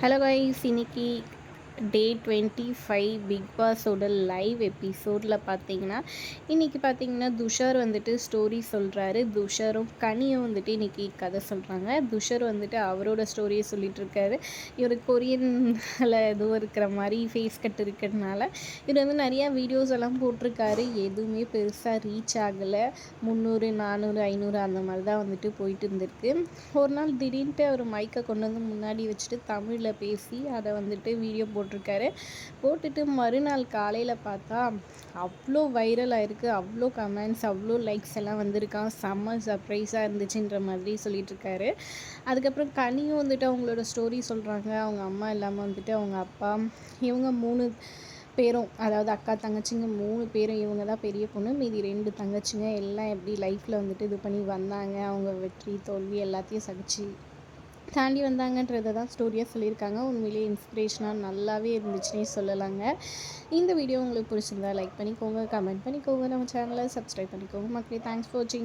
Hello guys, இன்னைக்கு டே 25 big பாஸோட live எபிசோடில் பார்த்தீங்கன்னா துஷார் வந்துட்டு ஸ்டோரி சொல்கிறாரு. துஷாரும் கனியும் வந்துட்டு இன்றைக்கி கதை சொல்கிறாங்க. துஷார் வந்துட்டு அவரோட ஸ்டோரியை சொல்லிகிட்ருக்காரு. இவர் கொரியனில் எதுவும் இருக்கிற மாதிரி ஃபேஸ் கட் இருக்கிறதுனால இவர் வந்து நிறையா வீடியோஸ் எல்லாம் போட்டிருக்காரு. எதுவுமே பெருசாக ரீச் ஆகலை. 300 400 500 அந்த மாதிரி தான் வந்துட்டு போயிட்டு இருந்திருக்கு. ஒரு நாள் திடீர்னுட்டு அவர் மைக்கை கொண்டு வந்து முன்னாடி வச்சுட்டு தமிழில் பேசி அதை வந்துட்டு வீடியோ போட்டிருக்காரு. போட்டுட்டு மறுநாள் காலையில் பார்த்தா அவ்வளோ வைரல் ஆகிருக்கு. அவ்வளோ கமெண்ட்ஸ், அவ்வளோ லைக்ஸ் எல்லாம் வந்திருக்கான். செம்ம சர்ப்ரைஸாக இருந்துச்சுன்ற மாதிரி சொல்லிகிட்ருக்காரு. அதுக்கப்புறம் கனியும் வந்துட்டு அவங்களோட ஸ்டோரி சொல்கிறாங்க. அவங்க அம்மா இல்லாமல் வந்துட்டு அவங்க அப்பா, இவங்க 3 பேரும், அதாவது அக்கா தங்கச்சிங்க 3 பேரும், இவங்க தான் பெரிய பொண்ணு, மீதி 2 தங்கச்சிங்க எல்லாம் எப்படி லைஃப்பில் வந்துட்டு இது பண்ணி வந்தாங்க, அவங்க வெற்றி தோல்வி எல்லாத்தையும் சகிச்சு தாண்டி வந்தாங்கன்றதை தான் ஸ்டோரியாக சொல்லியிருக்காங்க. உண்மையிலேயே இன்ஸ்பிரேஷனாக நல்லாவே இருந்துச்சுன்னே சொல்லலாங்க. இந்த வீடியோ உங்களுக்கு பிடிச்சிருந்தா லைக் பண்ணிக்கோங்க, கமெண்ட் பண்ணிக்கோங்க, நம்ம சேனலை சப்ஸ்கிரைப் பண்ணிக்கோங்க மக்களே. தேங்க்ஸ் ஃபார் வாட்சிங்.